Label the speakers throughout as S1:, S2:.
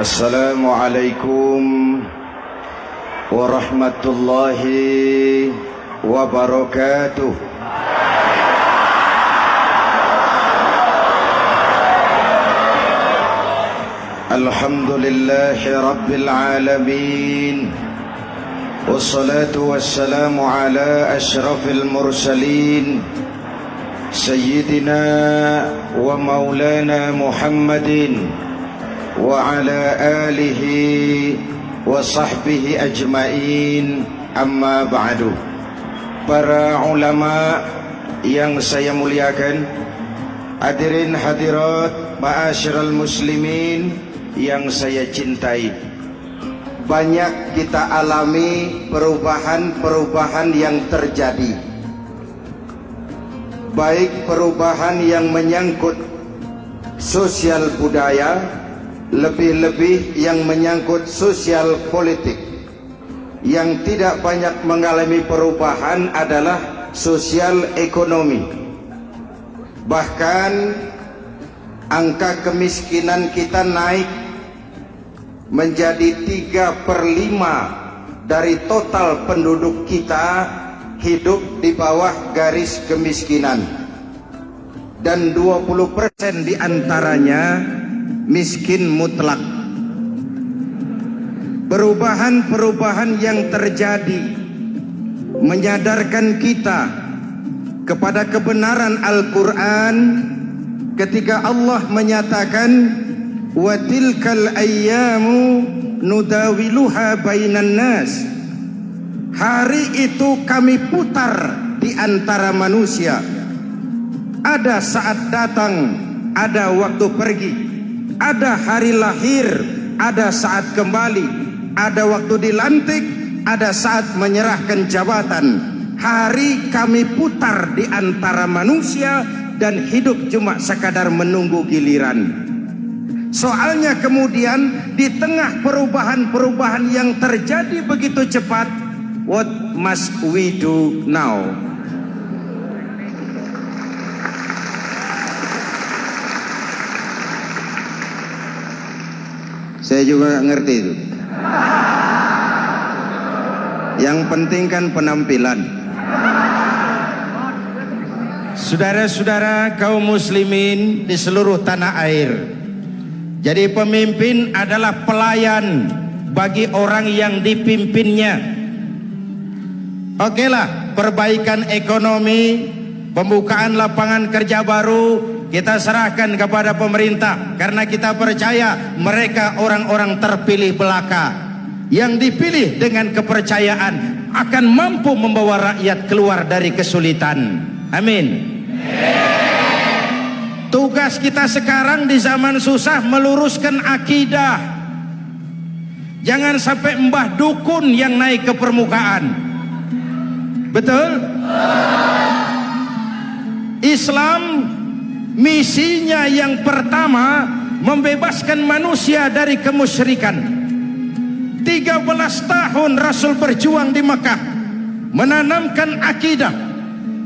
S1: Assalamualaikum warahmatullahi wabarakatuh. Alhamdulillahi rabbil alamin. Wassalatu wassalamu ala ashrafil mursalin Sayyidina wa maulana Muhammadin wa ala alihi wa sahbihi ajmain, amma ba'du. Para ulama yang saya muliakan, hadirin hadirat ma'asyiral muslimin yang saya cintai, banyak kita alami perubahan-perubahan yang terjadi, baik perubahan yang menyangkut sosial budaya, lebih-lebih yang menyangkut sosial politik. Yang tidak banyak mengalami perubahan adalah sosial ekonomi. Bahkan angka kemiskinan kita naik menjadi 3/5 dari total penduduk kita hidup di bawah garis kemiskinan, dan 20% diantaranya miskin mutlak. Perubahan-perubahan yang terjadi menyadarkan kita kepada kebenaran Al-Quran ketika Allah menyatakan wa tilkal ayyamu nudawiluha bainan nas. Hari itu kami putar di antara manusia. Ada saat datang, ada waktu pergi. Ada hari lahir, ada saat kembali. Ada waktu dilantik, ada saat menyerahkan jabatan. Hari kami putar di antara manusia dan hidup cuma sekadar menunggu giliran. Soalnya kemudian di tengah perubahan-perubahan yang terjadi begitu cepat, what must we do now? Saya juga ngerti itu. Yang penting kan penampilan. Saudara-saudara kaum muslimin di seluruh tanah air, jadi pemimpin adalah pelayan bagi orang yang dipimpinnya. Oke lah, perbaikan ekonomi, pembukaan lapangan kerja baru, kita serahkan kepada pemerintah, karena kita percaya mereka orang-orang terpilih belaka yang dipilih dengan kepercayaan akan mampu membawa rakyat keluar dari kesulitan. Amin. Tugas kita sekarang di zaman susah meluruskan akidah. Jangan sampai mbah dukun yang naik ke permukaan. Betul? Islam misinya yang pertama membebaskan manusia dari kemusyrikan. 13 tahun Rasul berjuang di Mekah, menanamkan akidah,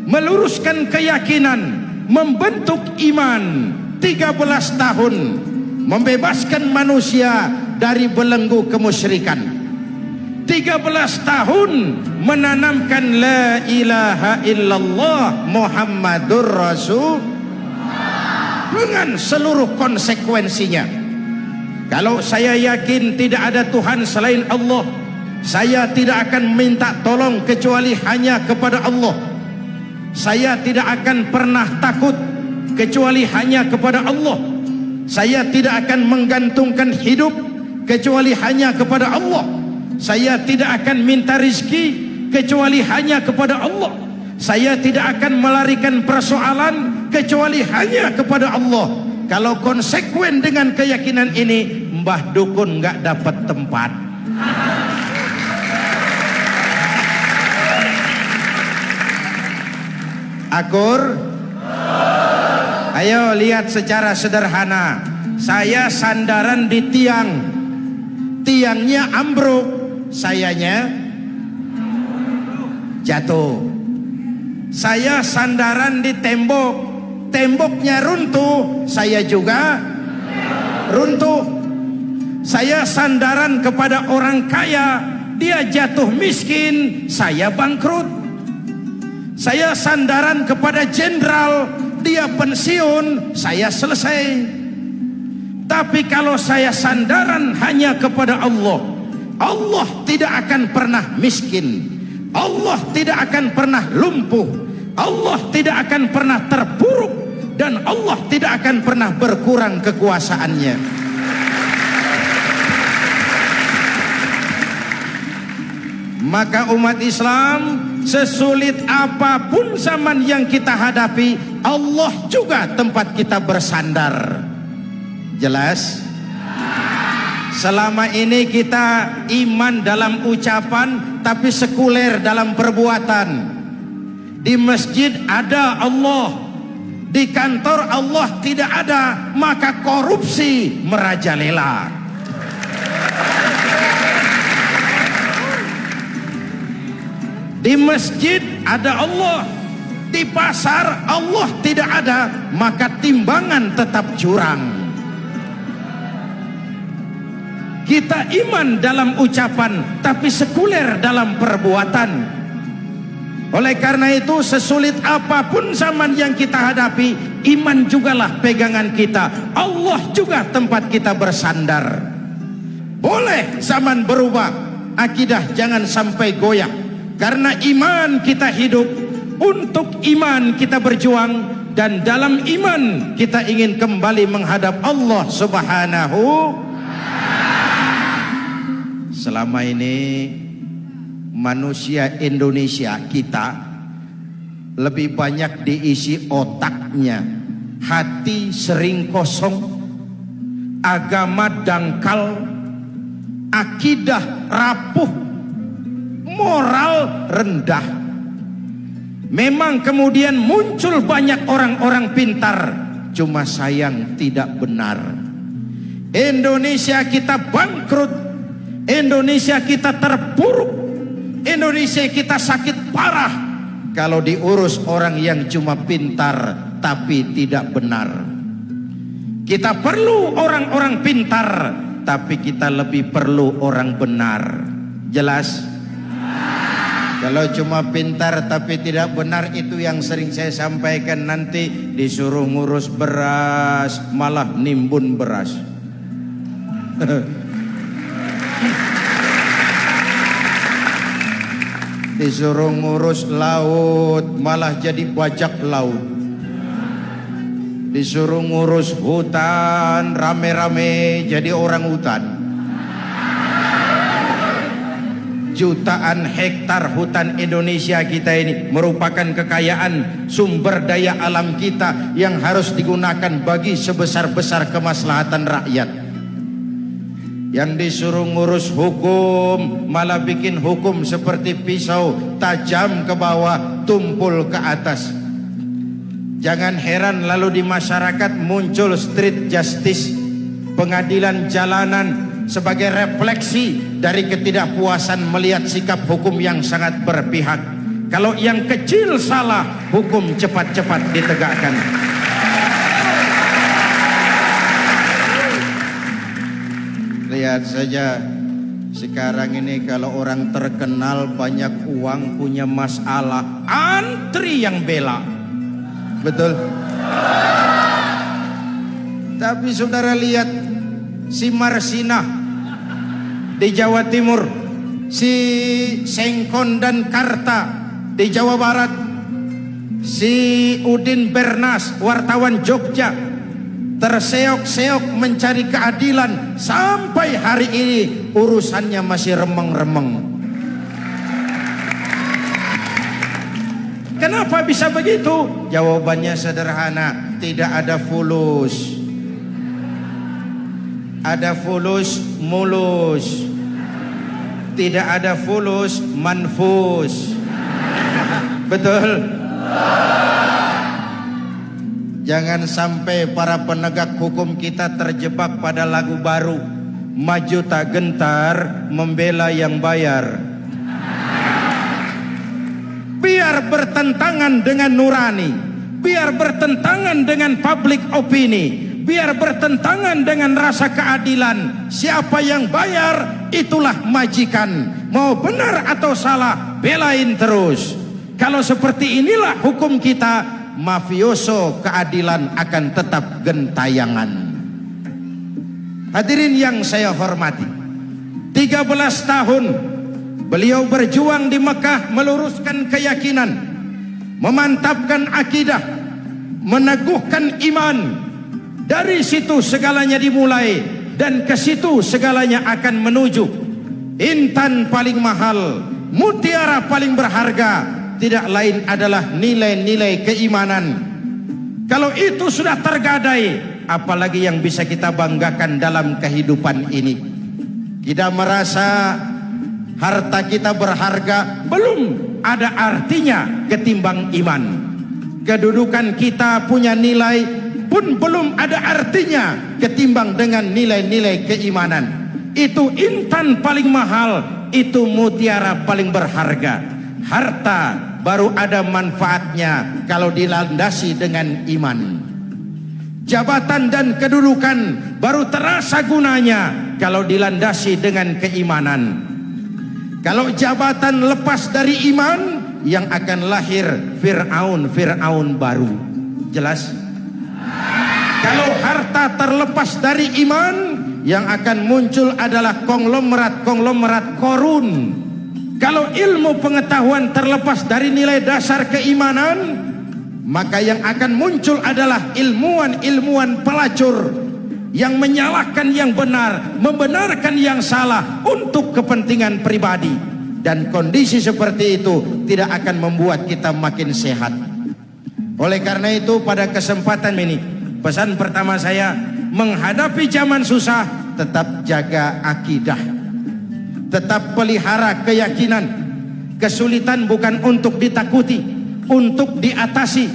S1: meluruskan keyakinan, membentuk iman. 13 tahun membebaskan manusia dari belenggu kemusyrikan. 13 tahun menanamkan la ilaha illallah Muhammadur Rasul dengan seluruh konsekuensinya. Kalau saya yakin tidak ada Tuhan selain Allah, saya tidak akan minta tolong kecuali hanya kepada Allah. Saya tidak akan pernah takut kecuali hanya kepada Allah. Saya tidak akan menggantungkan hidup kecuali hanya kepada Allah. Saya tidak akan minta rizki kecuali hanya kepada Allah. Saya tidak akan melarikan persoalan kecuali hanya kepada Allah. Kalau konsekuen dengan keyakinan ini, mbah dukun nggak dapat tempat. Akur, ayo lihat secara sederhana. Saya sandaran di tiang, tiangnya ambruk, sayanya jatuh. Saya sandaran di tembok, temboknya runtuh, saya juga runtuh. Saya sandaran kepada orang kaya, dia jatuh miskin, saya bangkrut. Saya sandaran kepada jenderal, dia pensiun, saya selesai. Tapi kalau saya sandaran hanya kepada Allah, Allah tidak akan pernah miskin, Allah tidak akan pernah lumpuh, Allah tidak akan pernah terpuruk, dan Allah tidak akan pernah berkurang kekuasaannya. Maka umat Islam, sesulit apapun zaman yang kita hadapi, Allah juga tempat kita bersandar. Jelas? Selama ini kita iman dalam ucapan, tapi sekuler dalam perbuatan. Di masjid ada Allah, di kantor Allah tidak ada, maka korupsi merajalela. Di masjid ada Allah, di pasar Allah tidak ada, maka timbangan tetap curang. Kita iman dalam ucapan, tapi sekuler dalam perbuatan. Oleh karena itu, sesulit apapun zaman yang kita hadapi, iman jugalah pegangan kita. Allah juga tempat kita bersandar. Boleh zaman berubah, akidah jangan sampai goyah. Karena iman kita hidup, untuk iman kita berjuang, dan dalam iman kita ingin kembali menghadap Allah Subhanahu. Selama ini manusia Indonesia kita lebih banyak diisi otaknya, hati sering kosong, agama dangkal, akidah rapuh, moral rendah. Memang kemudian muncul banyak orang-orang pintar, cuma sayang tidak benar. Indonesia kita bangkrut, Indonesia kita terpuruk, Indonesia kita sakit parah kalau diurus orang yang cuma pintar tapi tidak benar. Kita perlu orang-orang pintar, tapi kita lebih perlu orang benar. Jelas? Kalau cuma pintar tapi tidak benar, itu yang sering saya sampaikan, nanti disuruh ngurus beras malah nimbun beras. Disuruh ngurus laut malah jadi bajak laut. Disuruh ngurus hutan rame-rame jadi orang hutan. Jutaan hektar hutan Indonesia kita ini merupakan kekayaan sumber daya alam kita yang harus digunakan bagi sebesar-besar kemaslahatan rakyat. Yang disuruh ngurus hukum malah bikin hukum seperti pisau, tajam ke bawah, tumpul ke atas. Jangan heran lalu di masyarakat muncul street justice, pengadilan jalanan, sebagai refleksi dari ketidakpuasan melihat sikap hukum yang sangat berpihak. Kalau yang kecil salah, hukum cepat-cepat ditegakkan. Lihat saja sekarang ini, kalau orang terkenal banyak uang punya masalah, antri yang bela. Betul? Tapi saudara lihat si Marsinah di Jawa Timur, si Sengkon dan Karta di Jawa Barat, si Udin Bernas wartawan Jogja terseok-seok mencari keadilan, sampai hari ini urusannya masih remeng-remeng. Kenapa bisa begitu? Jawabannya sederhana, tidak ada fulus. Ada fulus mulus, tidak ada fulus manfus. Betul? Jangan sampai para penegak hukum kita terjebak pada lagu baru, maju tak gentar membela yang bayar. Biar bertentangan dengan nurani, biar bertentangan dengan public opini, biar bertentangan dengan rasa keadilan. Siapa yang bayar itulah majikan. Mau benar atau salah, belain terus. Kalau seperti inilah hukum kita, mafioso keadilan akan tetap gentayangan. Hadirin yang saya hormati, 13 tahun beliau berjuang di Mekah, meluruskan keyakinan, memantapkan akidah, meneguhkan iman. Dari situ segalanya dimulai, dan ke situ segalanya akan menuju. Intan paling mahal, mutiara paling berharga, tidak lain adalah nilai-nilai keimanan. Kalau itu sudah tergadai, apalagi yang bisa kita banggakan dalam kehidupan ini? Kita merasa harta kita berharga, belum ada artinya ketimbang iman. Kedudukan kita punya nilai pun belum ada artinya ketimbang dengan nilai-nilai keimanan. Itu intan paling mahal, itu mutiara paling berharga. Harta baru ada manfaatnya kalau dilandasi dengan iman. Jabatan dan kedudukan baru terasa gunanya kalau dilandasi dengan keimanan. Kalau jabatan lepas dari iman, yang akan lahir Fir'aun baru. Jelas? Kalau harta terlepas dari iman, yang akan muncul adalah konglomerat Korun. Kalau ilmu pengetahuan terlepas dari nilai dasar keimanan, maka yang akan muncul adalah ilmuwan pelacur yang menyalahkan yang benar, membenarkan yang salah untuk kepentingan pribadi. Dan kondisi seperti itu tidak akan membuat kita makin sehat. Oleh karena itu, pada kesempatan ini, pesan pertama saya, menghadapi zaman susah, tetap jaga akidah, tetap pelihara keyakinan. Kesulitan bukan untuk ditakuti, untuk diatasi.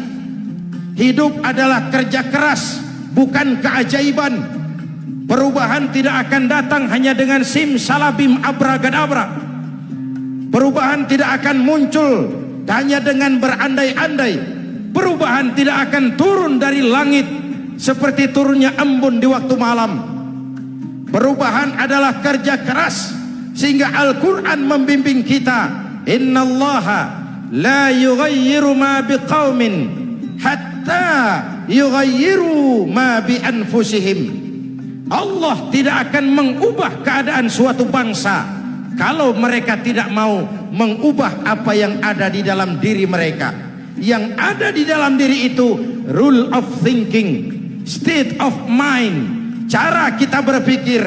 S1: Hidup adalah kerja keras, bukan keajaiban. Perubahan tidak akan datang hanya dengan simsalabim abragadabra. Perubahan tidak akan muncul hanya dengan berandai-andai. Perubahan tidak akan turun dari langit seperti turunnya embun di waktu malam. Perubahan adalah kerja keras, sehingga Al-Quran membimbing kita, innallaha la yughayyiru ma biqaumin hatta yughayyiru ma bi anfusihim. Allah tidak akan mengubah keadaan suatu bangsa kalau mereka tidak mau mengubah apa yang ada di dalam diri mereka. Yang ada di dalam diri itu rule of thinking, state of mind, cara kita berpikir,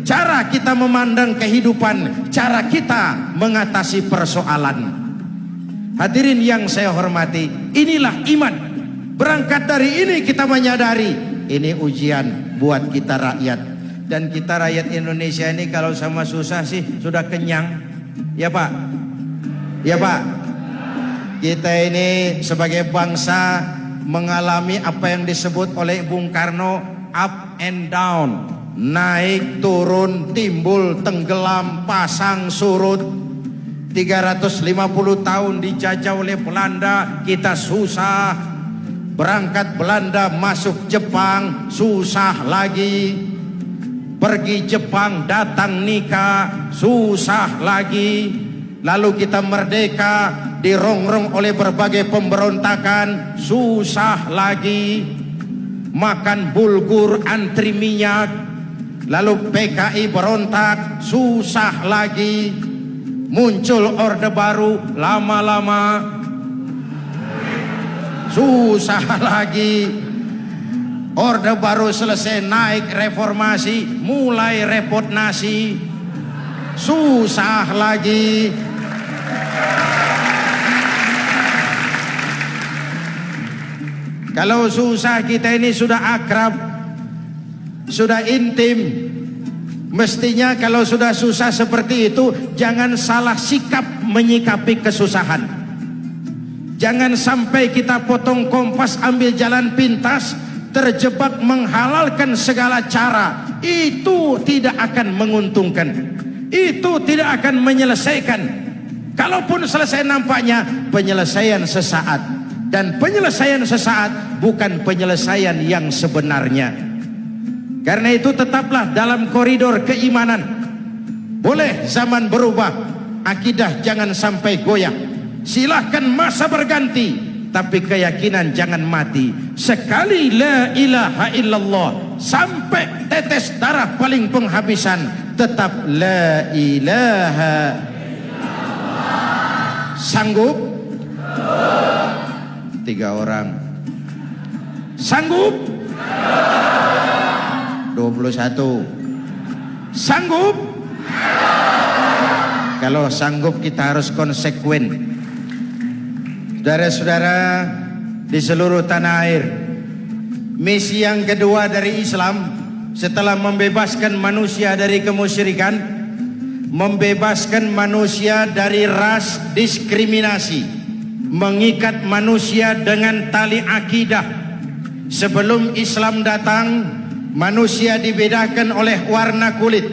S1: cara kita memandang kehidupan, cara kita mengatasi persoalan. Hadirin yang saya hormati, inilah iman. Berangkat dari ini kita menyadari ini ujian buat kita rakyat. Dan kita rakyat Indonesia ini kalau sama susah sih sudah kenyang. Ya Pak? Ya Pak? Kita ini sebagai bangsa mengalami apa yang disebut oleh Bung Karno up and down, naik turun, timbul tenggelam, pasang surut. 350 tahun dijajah oleh Belanda, kita susah. Berangkat Belanda masuk Jepang, susah lagi. Pergi Jepang, datang nikah, susah lagi. Lalu kita merdeka, dirongrong oleh berbagai pemberontakan, susah lagi. Makan bulgur, antri minyak. Lalu PKI berontak, susah lagi. Muncul Orde Baru, lama-lama susah lagi. Orde Baru selesai, naik reformasi, mulai repot nasi, susah lagi. Kalau susah kita ini sudah akrab, sudah intim. Mestinya kalau sudah susah seperti itu, jangan salah sikap menyikapi kesusahan. Jangan sampai kita potong kompas, ambil jalan pintas, terjebak menghalalkan segala cara. Itu tidak akan menguntungkan, itu tidak akan menyelesaikan. Kalaupun selesai, nampaknya penyelesaian sesaat. Dan penyelesaian sesaat bukan penyelesaian yang sebenarnya. Karena itu tetaplah dalam koridor keimanan. Boleh zaman berubah, akidah jangan sampai goyah. Silahkan masa berganti, tapi keyakinan jangan mati. Sekali la ilaha illallah sampai tetes darah paling penghabisan, tetap la ilaha illallah. Sanggup? 3 orang. Sanggup? 21. Sanggup? Kalau sanggup kita harus konsekuen. Saudara-saudara di seluruh tanah air, misi yang kedua dari Islam setelah membebaskan manusia dari kemusyrikan, membebaskan manusia dari ras diskriminasi, mengikat manusia dengan tali akidah. Sebelum Islam datang, manusia dibedakan oleh warna kulit,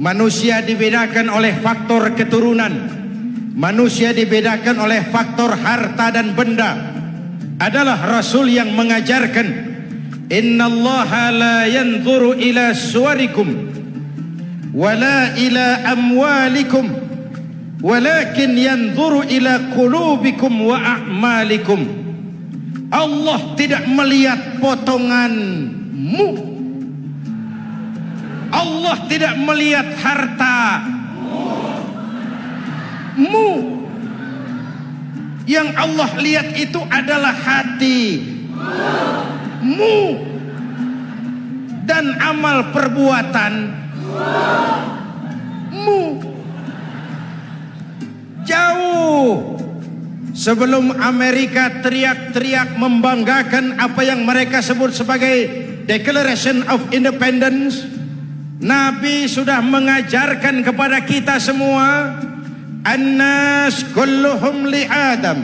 S1: manusia dibedakan oleh faktor keturunan, manusia dibedakan oleh faktor harta dan benda. Adalah Rasul yang mengajarkan, innallaha la yanzuru ila suwarikum wala ila amwalikum walakin yanzuru ila qulubikum wa a'malikum. Allah tidak melihat potonganmu, Allah tidak melihat hartamu. Yang Allah lihat itu adalah hatimu dan amal perbuatanmu. Jauh sebelum Amerika teriak-teriak membanggakan apa yang mereka sebut sebagai Declaration of Independence, Nabi sudah mengajarkan kepada kita semua, An-nas kulluhum li Adam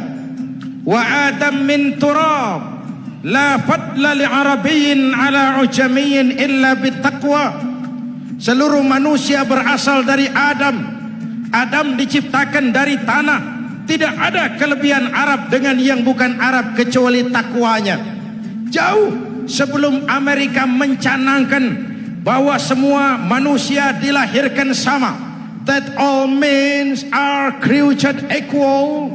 S1: wa Adam min turab la fadla li Arabiyyin ala ujamiyyin illa bittaqwa. Seluruh manusia berasal dari Adam. Adam diciptakan dari tanah. Tidak ada kelebihan Arab dengan yang bukan Arab kecuali takwanya. Jauh sebelum Amerika mencanangkan bahwa semua manusia dilahirkan sama, that all men are created equal.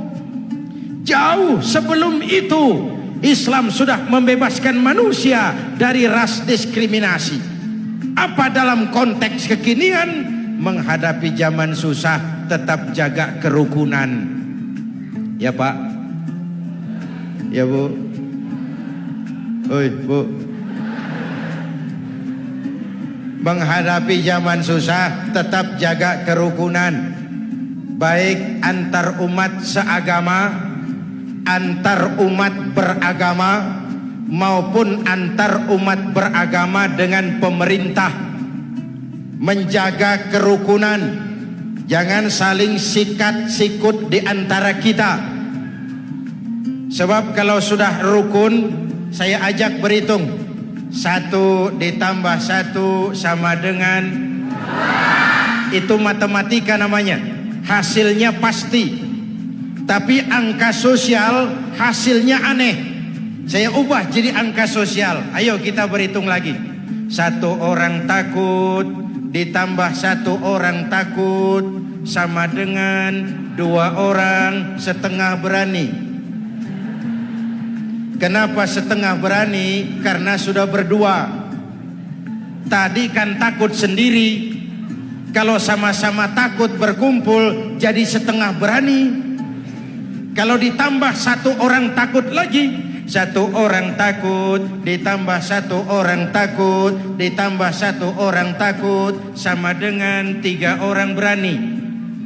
S1: Jauh sebelum itu Islam sudah membebaskan manusia dari ras diskriminasi. Apa dalam konteks kekinian menghadapi zaman susah tetap jaga kerukunan? Ya Pak, ya Bu, oi Bu. Menghadapi zaman susah tetap jaga kerukunan, baik antar umat seagama, antar umat beragama, maupun antar umat beragama dengan pemerintah. Menjaga kerukunan, jangan saling sikat sikut di antara kita. Sebab kalau sudah rukun, saya ajak berhitung, 1 ditambah 1 sama dengan, itu matematika namanya, hasilnya pasti. Tapi angka sosial hasilnya aneh. Saya ubah jadi angka sosial. Ayo kita berhitung lagi. 1 orang takut ditambah 1 orang takut sama dengan 2 orang setengah berani. Kenapa setengah berani? Karena sudah berdua. Tadi kan takut sendiri. Kalau sama-sama takut berkumpul jadi setengah berani. Kalau ditambah 1 orang takut lagi, 1 orang takut ditambah 1 orang takut ditambah 1 orang takut sama dengan 3 orang berani.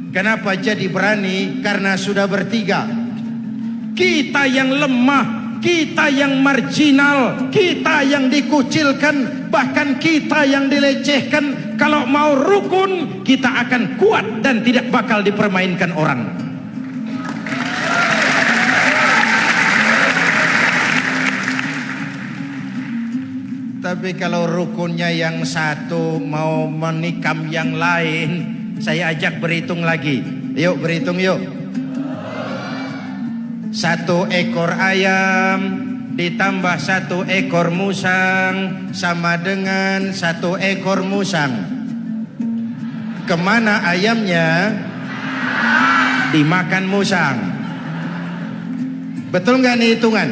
S1: Kenapa jadi berani? Karena sudah bertiga. Kita yang lemah, kita yang marginal, kita yang dikucilkan, bahkan kita yang dilecehkan, kalau mau rukun kita akan kuat dan tidak bakal dipermainkan orang. Tapi kalau rukunnya yang satu mau menikam yang lain, saya ajak berhitung lagi. Yuk berhitung yuk. 1 ekor ayam ditambah 1 ekor musang sama dengan 1 ekor musang. Kemana ayamnya? Dimakan musang. Betul nggak nih hitungan?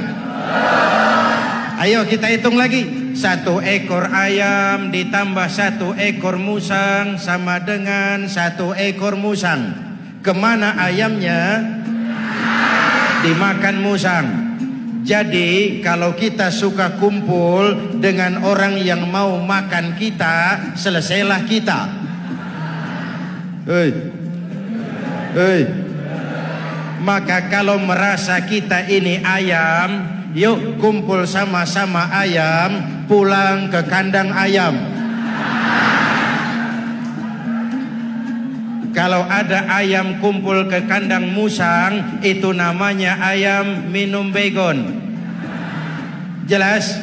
S1: Ayo kita hitung lagi. 1 ekor ayam ditambah 1 ekor musang sama dengan 1 ekor musang. Kemana ayamnya? Dimakan musang. Jadi kalau kita suka kumpul dengan orang yang mau makan kita, selesailah kita. Maka kalau merasa kita ini ayam, yuk kumpul sama-sama ayam, pulang ke kandang ayam. Kalau ada ayam kumpul ke kandang musang, itu namanya ayam minum baygon. Jelas?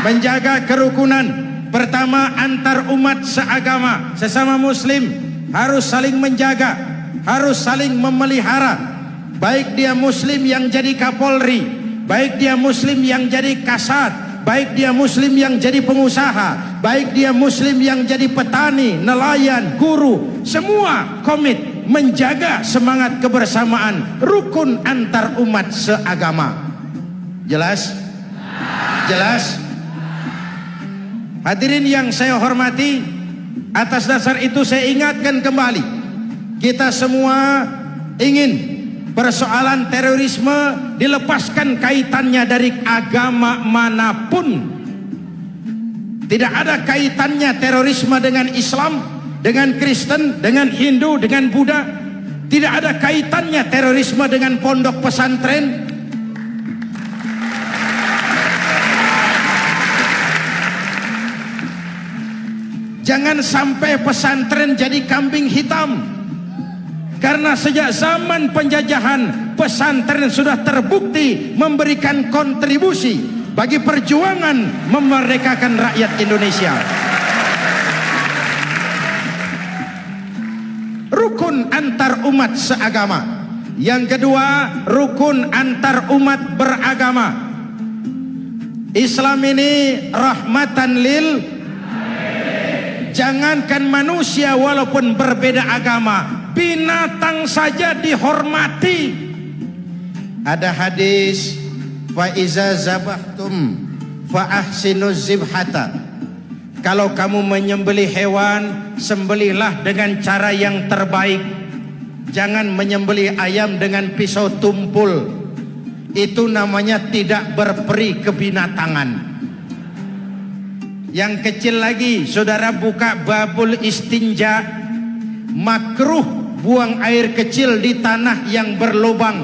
S1: Menjaga kerukunan. Pertama, antar umat seagama, sesama muslim harus saling menjaga, harus saling memelihara. Baik dia muslim yang jadi kapolri, baik dia muslim yang jadi kasat, baik dia muslim yang jadi pengusaha, baik dia muslim yang jadi petani, nelayan, guru, semua komit menjaga semangat kebersamaan, rukun antar umat seagama. Jelas? Jelas? Hadirin yang saya hormati, atas dasar itu saya ingatkan kembali, kita semua ingin persoalan terorisme dilepaskan kaitannya dari agama manapun. Tidak ada kaitannya terorisme dengan Islam, dengan Kristen, dengan Hindu, dengan Buddha. Tidak ada kaitannya terorisme dengan pondok pesantren. Jangan sampai pesantren jadi kambing hitam. Karena sejak zaman penjajahan, pesantren sudah terbukti memberikan kontribusi bagi perjuangan memerdekakan rakyat Indonesia. Rukun antar umat seagama. Yang kedua, rukun antar umat beragama. Islam ini rahmatan lil, jangankan manusia walaupun berbeda agama, binatang saja dihormati. Ada hadis, fa iza zabahtum fa ahsinuz zibhata. Kalau kamu menyembelih hewan, sembelihlah dengan cara yang terbaik. Jangan menyembelih ayam dengan pisau tumpul. Itu namanya tidak berperi kebinatangan. Yang kecil lagi, saudara buka babul istinja, makruh buang air kecil di tanah yang berlubang.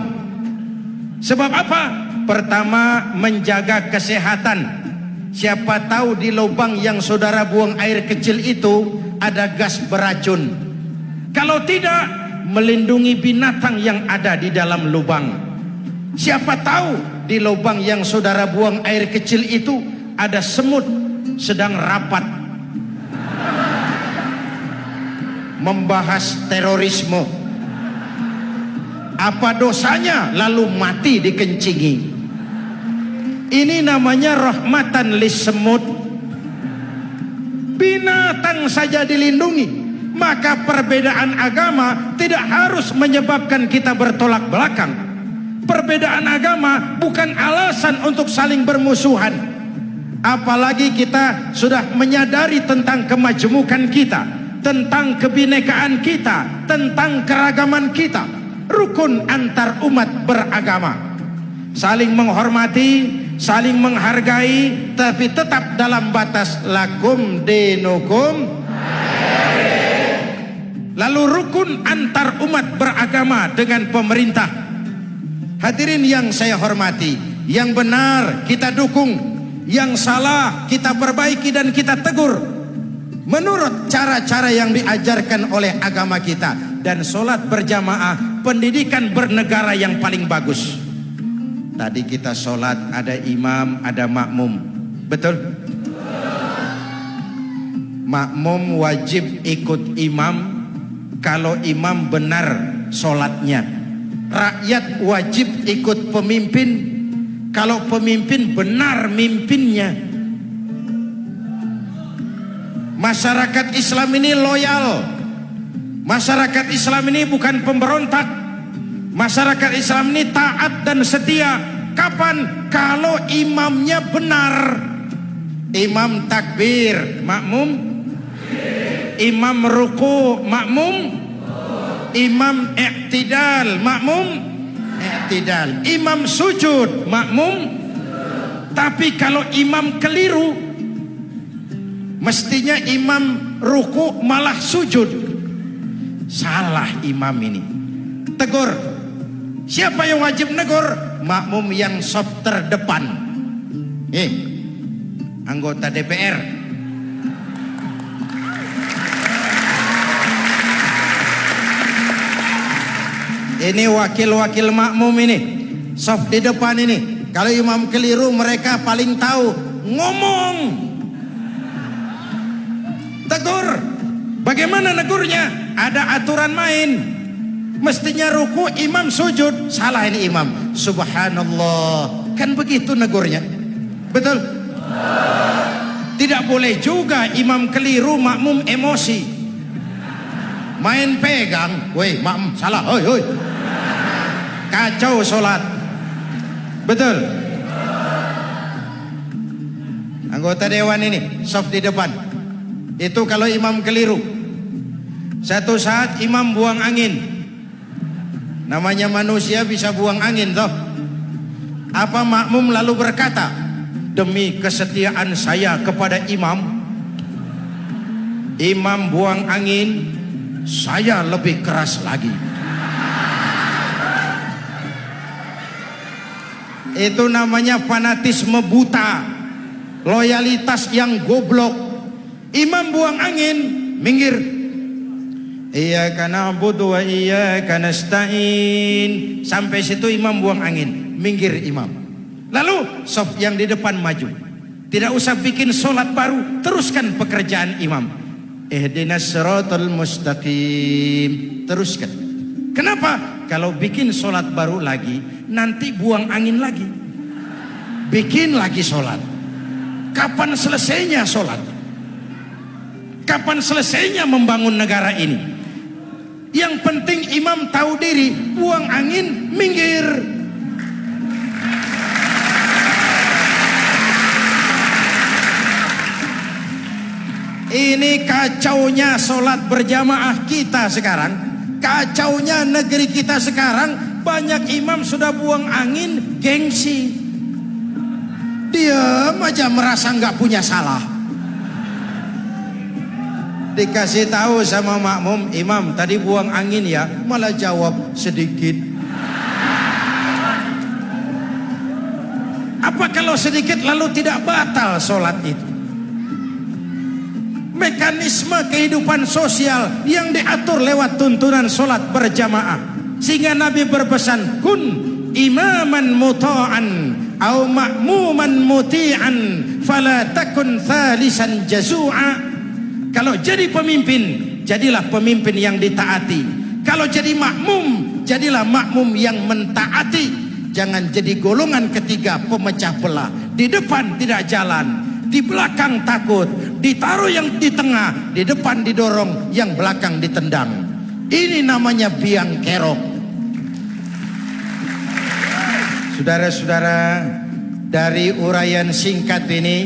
S1: Sebab apa? Pertama, menjaga kesehatan. Siapa tahu di lubang yang saudara buang air kecil itu ada gas beracun. Kalau tidak, melindungi binatang yang ada di dalam lubang. Siapa tahu di lubang yang saudara buang air kecil itu ada semut sedang rapat membahas terorisme. Apa dosanya lalu mati dikencingi? Ini namanya rahmatan lis semut. Binatang saja dilindungi. Maka perbedaan agama tidak harus menyebabkan kita bertolak belakang. Perbedaan agama bukan alasan untuk saling bermusuhan. Apalagi kita sudah menyadari tentang kemajemukan kita, tentang kebinekaan kita, tentang keragaman kita. Rukun antar umat beragama. Saling menghormati, saling menghargai, tapi tetap dalam batas lakum dinukum. Lalu rukun antar umat beragama dengan pemerintah. Hadirin yang saya hormati, yang benar kita dukung, yang salah kita perbaiki dan kita tegur menurut cara-cara yang diajarkan oleh agama kita. Dan sholat berjamaah, pendidikan bernegara yang paling bagus. Tadi kita sholat ada imam, ada makmum, betul? Makmum wajib ikut imam kalau imam benar sholatnya. Rakyat wajib ikut pemimpin kalau pemimpin benar mimpinnya. Masyarakat Islam ini loyal. Masyarakat Islam ini bukan pemberontak. Masyarakat Islam ini taat dan setia. Kapan? Kalau imamnya benar. Imam takbir, makmum. Imam ruku, makmum. Imam i'tidal, makmum. I'tidal. Imam sujud, makmum. Tapi kalau imam keliru, mestinya imam ruku malah sujud. Salah imam ini. Tegur. Siapa yang wajib negur? Makmum yang sop terdepan. Anggota DPR. Ini wakil-wakil makmum ini, sop di depan ini. Kalau imam keliru, mereka paling tahu. Ngomong. Tegur. Bagaimana negurnya? Ada aturan main. Mestinya ruku, imam sujud. Salah ini imam. Subhanallah. Kan begitu negurnya. Betul? Tidak boleh juga imam keliru, makmum emosi. Main pegang. Woi, makmum salah. Hoi. Kacau sholat. Betul? Anggota dewan ini, soft di depan. Itu kalau imam keliru. Satu saat imam buang angin. Namanya manusia bisa buang angin toh. Apa makmum lalu berkata, demi kesetiaan saya kepada imam, imam buang angin, saya lebih keras lagi. Itu namanya fanatisme buta, loyalitas yang goblok. Imam buang angin, minggir. Iyyaka na'budu wa iyyaka nasta'in. Sampai situ imam buang angin, minggir imam. Lalu saf yang di depan maju. Tidak usah bikin solat baru, teruskan pekerjaan imam. Ihdinas siratal mustaqim. Teruskan. Kenapa? Kalau bikin solat baru lagi, nanti buang angin lagi. Bikin lagi solat. Kapan selesainya solat? Kapan selesainya membangun negara ini? Yang penting imam tahu diri, buang angin, minggir. Ini kacaunya solat berjamaah kita sekarang. Kacaunya negeri kita sekarang. Banyak imam sudah buang angin, gengsi. Dia aja merasa nggak punya salah. Dikasih tahu sama makmum, imam tadi buang angin ya, malah jawab sedikit. Apa kalau sedikit lalu tidak batal sholat itu? Mekanisme kehidupan sosial yang diatur lewat tuntunan sholat berjamaah. Sehingga Nabi berpesan, kun imaman muta'an au ma'muman muti'an fala takun thalisan jazu'a. Kalau jadi pemimpin, jadilah pemimpin yang ditaati. Kalau jadi makmum, jadilah makmum yang mentaati. Jangan jadi golongan ketiga pemecah belah. Di depan tidak jalan, di belakang takut, ditaruh yang di tengah, di depan didorong, yang belakang ditendang. Ini namanya biang kerok. Saudara-saudara, dari uraian singkat ini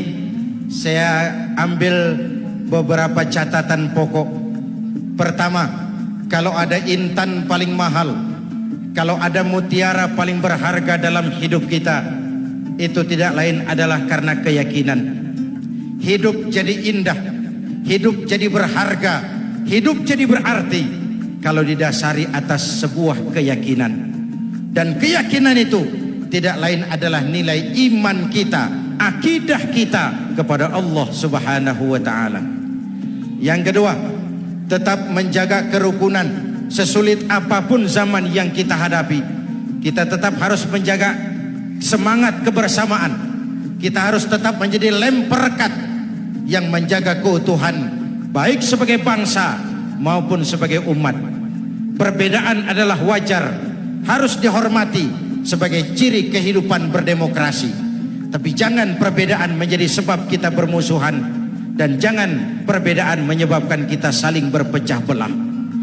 S1: saya ambil beberapa catatan pokok. Pertama, kalau ada intan paling mahal, kalau ada mutiara paling berharga dalam hidup kita, itu tidak lain adalah karena keyakinan. Hidup jadi indah, hidup jadi berharga, hidup jadi berarti kalau didasari atas sebuah keyakinan. Dan keyakinan itu tidak lain adalah nilai iman kita, akidah kita kepada Allah Subhanahu wa taala. Yang kedua, tetap menjaga kerukunan. Sesulit apapun zaman yang kita hadapi, kita tetap harus menjaga semangat kebersamaan. Kita harus tetap menjadi lem perekat yang menjaga keutuhan, baik sebagai bangsa maupun sebagai umat. Perbedaan adalah wajar, harus dihormati, sebagai ciri kehidupan berdemokrasi. Tapi jangan perbedaan menjadi sebab kita bermusuhan, dan jangan perbedaan menyebabkan kita saling berpecah belah.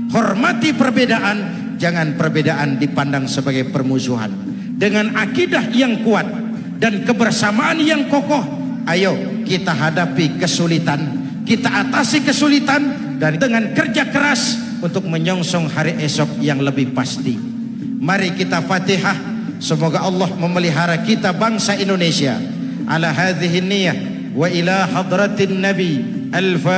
S1: Hormati perbedaan, jangan perbedaan dipandang sebagai permusuhan. Dengan akidah yang kuat dan kebersamaan yang kokoh, ayo kita hadapi kesulitan, kita atasi kesulitan, dan dengan kerja keras untuk menyongsong hari esok yang lebih pasti. Mari kita Fatihah. Semoga Allah memelihara kita bangsa Indonesia. Ala hadhihi niyyah wa ila hadratin Nabi. Al-Fatihah.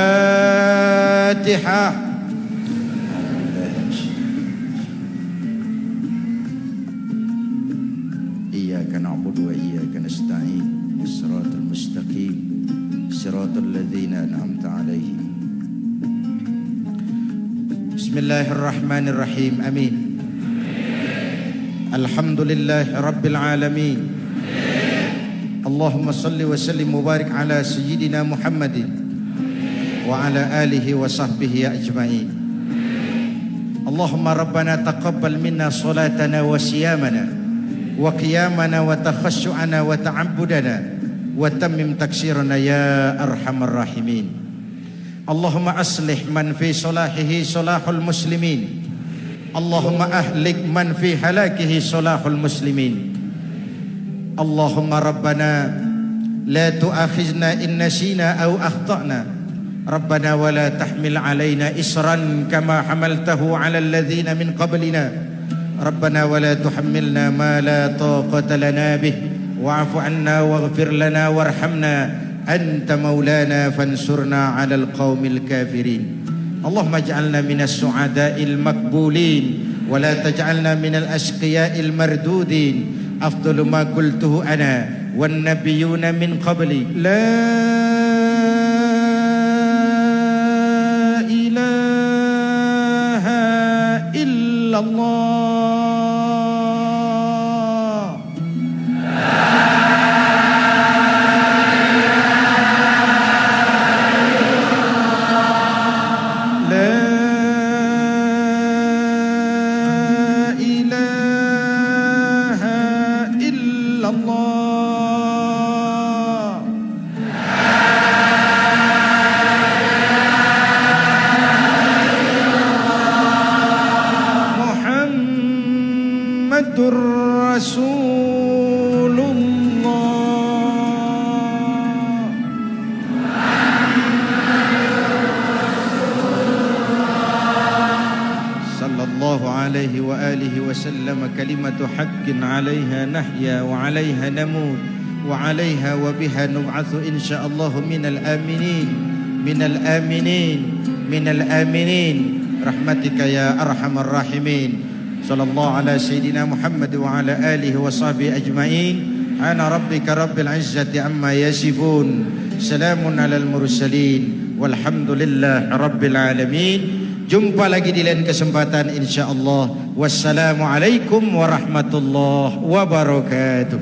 S1: Iyyaka na'budu wa iyyaka nasta'in. Shiratal mustaqim. Shiratal ladzina an'amta 'alaihim. Bismillahirrahmanirrahim. Amin. Alhamdulillah Rabbil Alamin. Allahumma salli wa sallim mubarak ala Sayyidina Muhammadin wa ala alihi wa sahbihi ajma'in. Allahumma Rabbana taqabbal minna salatana wa siyamana wa qiyamana wa takhassu'ana wa ta'abbudana wa tammim taksirana ya arhamar rahimin. Allahumma aslih man fi salahihi salahul muslimin. Allahumma ahlik man fi halakihi salahul muslimin. Allahumma Rabbana la tu'akhizna in nasina aw akhtana. Rabbana wa la tahmil alaina isran kama hamaltahu ala alladhina min qablina. Rabbana wa la tuhammilna ma la taqata lana bih wa'fu anna waghfir lana warhamna anta maulana fansurna 'alal qaumil kafirin. Allahumma ij'alna minas su'ada'il maqbulin wa la taj'alna minal ashqiya'il mardudin. Afdalu ma qultuhu ana wan nabiyyuna min qabli. La ilaha illallah. كلمة حق عليها نحيا وعليها نموت وعليها وبها نبعث إن شاء الله من الآمنين من الآمنين من الآمنين رحمتك يا أرحم الراحمين. صلى الله على سيدنا محمد وعلى آله وصحبه أجمعين. أنا ربك رب العزة عما يصفون. سلام على المرسلين والحمد لله رب العالمين. Jumpa lagi di lain kesempatan insyaallah. Wassalamualaikum warahmatullahi wabarakatuh.